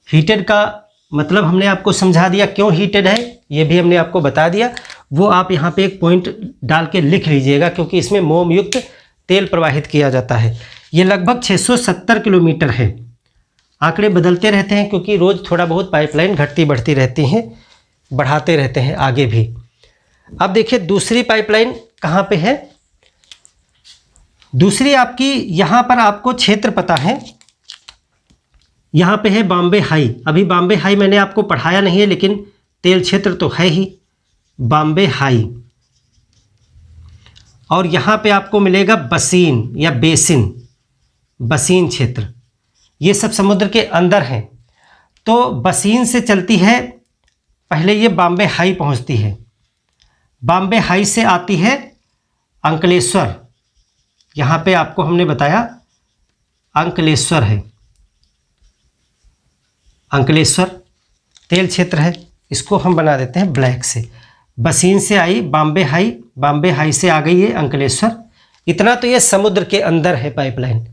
हीटेड का मतलब हमने आपको समझा दिया, क्यों हीटेड है ये भी हमने आपको बता दिया। वो आप यहाँ पे एक पॉइंट डाल के लिख लीजिएगा, क्योंकि इसमें मोम युक्त तेल प्रवाहित किया जाता है। ये लगभग 670 किलोमीटर है। आंकड़े बदलते रहते हैं, क्योंकि रोज़ थोड़ा बहुत पाइपलाइन घटती बढ़ती रहती हैं, बढ़ाते रहते हैं आगे भी। अब देखिए दूसरी पाइपलाइन कहाँ पे है। दूसरी आपकी, यहाँ पर आपको क्षेत्र पता है, यहाँ पे है बॉम्बे हाई। अभी बॉम्बे हाई मैंने आपको पढ़ाया नहीं है, लेकिन तेल क्षेत्र तो है ही, बॉम्बे हाई। और यहाँ पे आपको मिलेगा बसीन या बेसिन, बसीन क्षेत्र। ये सब समुद्र के अंदर हैं। तो बसीन से चलती है, पहले ये बॉम्बे हाई पहुँचती है, बॉम्बे हाई से आती है अंकलेश्वर। यहाँ पे आपको हमने बताया अंकलेश्वर है, अंकलेश्वर तेल क्षेत्र है। इसको हम बना देते हैं ब्लैक से। बसीन से आई बॉम्बे हाई, बॉम्बे हाई से आ गई ये अंकलेश्वर। इतना तो ये समुद्र के अंदर है पाइपलाइन।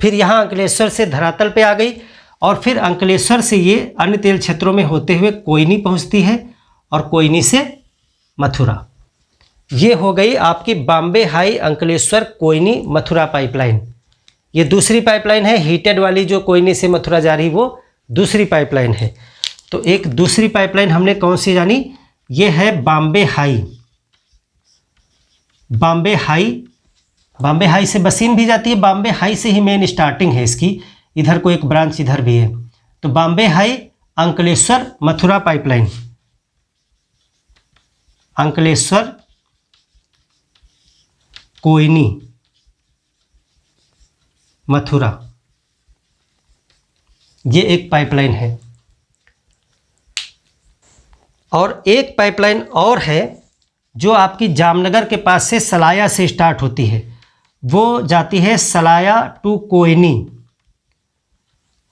फिर यहाँ अंकलेश्वर से धरातल पे आ गई, और फिर अंकलेश्वर से ये अन्य तेल क्षेत्रों में होते हुए कोयनी पहुँचती है, और कोयनी से मथुरा। ये हो गई आपकी बॉम्बे हाई, अंकलेश्वर, कोयनी, मथुरा पाइपलाइन। ये दूसरी पाइपलाइन है, हीटेड वाली जो कोयनी से मथुरा जा रही वो दूसरी पाइपलाइन है। तो एक दूसरी पाइपलाइन हमने कौन सी जानी, ये है बॉम्बे हाई। बॉम्बे हाई से बसीन भी जाती है, बॉम्बे हाई से ही मेन स्टार्टिंग है इसकी, इधर को एक ब्रांच इधर भी है। तो बॉम्बे हाई अंकलेश्वर मथुरा पाइपलाइन, अंकलेश्वर कोयनी मथुरा, ये एक पाइपलाइन है। और एक पाइपलाइन और है जो आपकी जामनगर के पास से सलाया से स्टार्ट होती है, वो जाती है सलाया टू कोयनी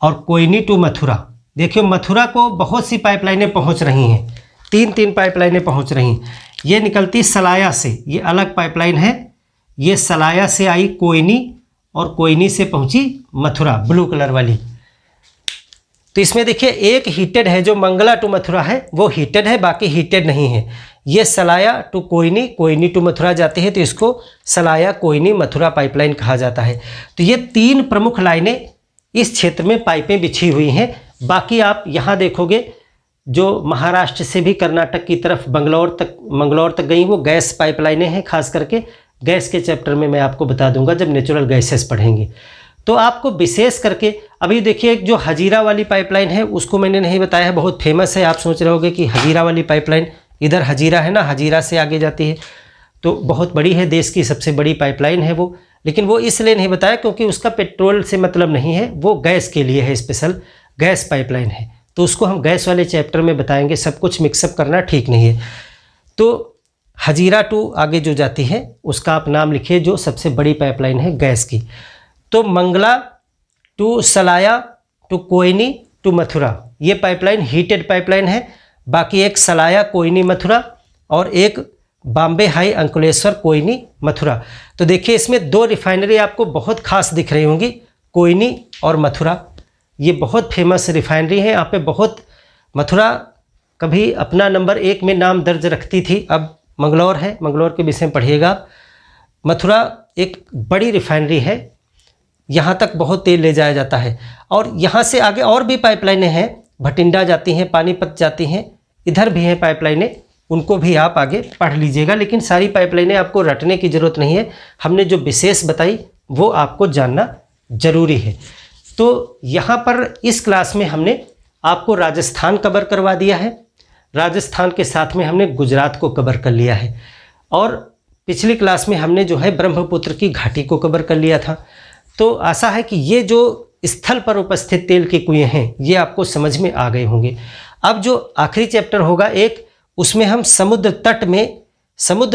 और कोयनी टू मथुरा। देखियो मथुरा को बहुत सी पाइपलाइनें पहुंच रही हैं, तीन पाइपलाइनें पहुंच रही हैं। ये निकलती सलाया से, ये अलग पाइपलाइन है, ये सलाया से आई कोयनी और कोयनी से पहुंची मथुरा, ब्लू कलर वाली। तो इसमें देखिए एक हीटेड है जो मंगला टू मथुरा है, वो हीटेड है, बाकी हीटेड नहीं है। ये सलाया टू कोयनी, कोयनी टू मथुरा जाती है, तो इसको सलाया कोयनी मथुरा पाइपलाइन कहा जाता है। तो ये 3 प्रमुख लाइनें इस क्षेत्र में पाइपें बिछी हुई हैं। बाकी आप यहाँ देखोगे जो महाराष्ट्र से भी कर्नाटक की तरफ मंगलौर तक गई वो गैस पाइपलाइनें हैं। खास करके गैस के चैप्टर में मैं आपको बता दूंगा जब नेचुरल गैसेस पढ़ेंगे। तो आपको विशेष करके अभी देखिए जो हजीरा वाली पाइपलाइन है उसको मैंने नहीं बताया है, बहुत फेमस है। आप सोच रहे होगे कि हजीरा वाली पाइपलाइन, इधर हजीरा है ना, हजीरा से आगे जाती है, तो बहुत बड़ी है, देश की सबसे बड़ी पाइपलाइन है वो। लेकिन वो इसलिए नहीं बताया क्योंकि उसका पेट्रोल से मतलब नहीं है, वो गैस के लिए है, स्पेशल गैस पाइपलाइन है, तो उसको हम गैस वाले चैप्टर में बताएंगे। सब कुछ मिक्सअप करना ठीक नहीं है। तो हजीरा टू आगे जो जाती है उसका आप नाम लिखिए, जो सबसे बड़ी पाइपलाइन है गैस की। तो Mangala to Salaya to Koyali to Mathura, ये पाइपलाइन हीटेड पाइपलाइन है। बाकी एक सलाया कोयनी मथुरा और एक बॉम्बे हाई अंकलेश्वर कोयनी मथुरा। तो देखिए इसमें 2 रिफाइनरी आपको बहुत खास दिख रही होंगी, कोयनी और मथुरा। ये बहुत फेमस रिफाइनरी है। यहाँ पे बहुत, मथुरा कभी अपना नंबर 1 में नाम दर्ज रखती थी, अब मंगलौर है, मंगलौर के विषय में पढ़िएगा। मथुरा एक बड़ी रिफाइनरी है, यहाँ तक बहुत तेल ले जाया जाता है। और यहाँ से आगे और भी पाइपलाइनें हैं, भटिंडा जाती हैं, पानीपत जाती हैं, इधर भी हैं पाइपलाइनें, उनको भी आप आगे पढ़ लीजिएगा। लेकिन सारी पाइपलाइनें आपको रटने की ज़रूरत नहीं है, हमने जो विशेष बताई वो आपको जानना जरूरी है। तो यहाँ पर इस क्लास में हमने आपको राजस्थान कवर करवा दिया है, राजस्थान के साथ में हमने गुजरात को कवर कर लिया है, और पिछली क्लास में हमने जो है ब्रह्मपुत्र की घाटी को कवर कर लिया था। तो आशा है कि ये जो स्थल पर उपस्थित तेल के कुएं हैं ये आपको समझ में आ गए होंगे। अब जो आखिरी चैप्टर होगा एक, उसमें हम समुद्र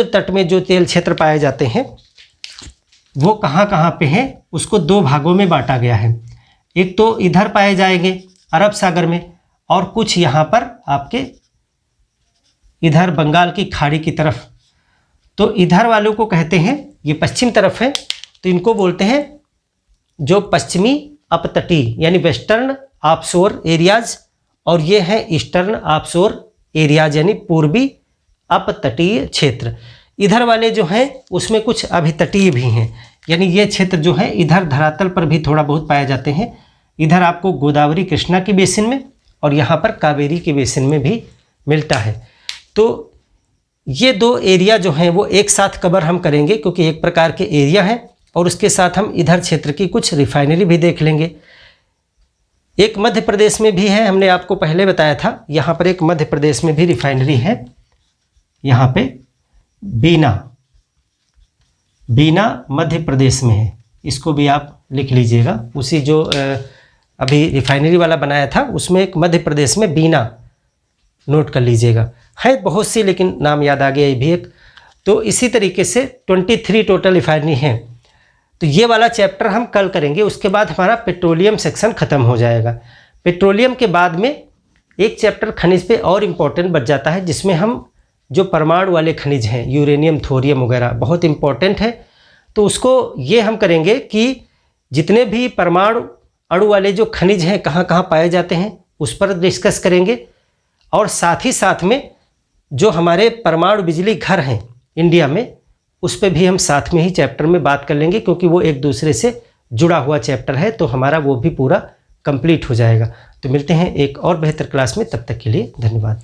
तट में जो तेल क्षेत्र पाए जाते हैं वो कहाँ कहाँ पे हैं, उसको 2 भागों में बांटा गया है। एक तो इधर पाए जाएंगे अरब सागर में, और कुछ यहाँ पर आपके इधर बंगाल की खाड़ी की तरफ। तो इधर वालों को कहते हैं, ये पश्चिम तरफ है, तो इनको बोलते हैं जो पश्चिमी अपतटीय यानी वेस्टर्न ऑफशोर एरियाज, और ये है ईस्टर्न ऑफशोर एरियाज यानी पूर्वी अपतटीय क्षेत्र। इधर वाले जो हैं उसमें कुछ अभितटीय भी हैं, यानी ये क्षेत्र जो है इधर धरातल पर भी थोड़ा बहुत पाए जाते हैं। इधर आपको गोदावरी कृष्णा के बेसिन में और यहाँ पर कावेरी के बेसिन में भी मिलता है। तो ये 2 एरिया जो हैं वो एक साथ कवर हम करेंगे क्योंकि एक प्रकार के एरिया हैं, और उसके साथ हम इधर क्षेत्र की कुछ रिफाइनरी भी देख लेंगे। एक मध्य प्रदेश में भी है, हमने आपको पहले बताया था, यहाँ पर एक मध्य प्रदेश में भी रिफाइनरी है, यहाँ पे बीना मध्य प्रदेश में है, इसको भी आप लिख लीजिएगा। उसी जो अभी रिफाइनरी वाला बनाया था उसमें एक मध्य प्रदेश में बीना नोट कर लीजिएगा। है बहुत सी, लेकिन नाम याद आ गया ये भी एक। तो इसी तरीके से 23 टोटल रिफाइनरी हैं। तो ये वाला चैप्टर हम कल करेंगे, उसके बाद हमारा पेट्रोलियम सेक्शन ख़त्म हो जाएगा। पेट्रोलियम के बाद में एक चैप्टर खनिज पे और इम्पोर्टेंट बच जाता है, जिसमें हम जो परमाणु वाले खनिज हैं, यूरेनियम, थोरियम वगैरह, बहुत इम्पोर्टेंट है। तो उसको ये हम करेंगे कि जितने भी परमाणु अणु वाले जो खनिज हैं कहाँ कहाँ पाए जाते हैं उस पर डिस्कस करेंगे, और साथ ही साथ में जो हमारे परमाणु बिजली घर हैं इंडिया में, उस पर भी हम साथ में ही चैप्टर में बात कर लेंगे, क्योंकि वो एक दूसरे से जुड़ा हुआ चैप्टर है, तो हमारा वो भी पूरा कंप्लीट हो जाएगा। तो मिलते हैं एक और बेहतर क्लास में, तब तक के लिए धन्यवाद।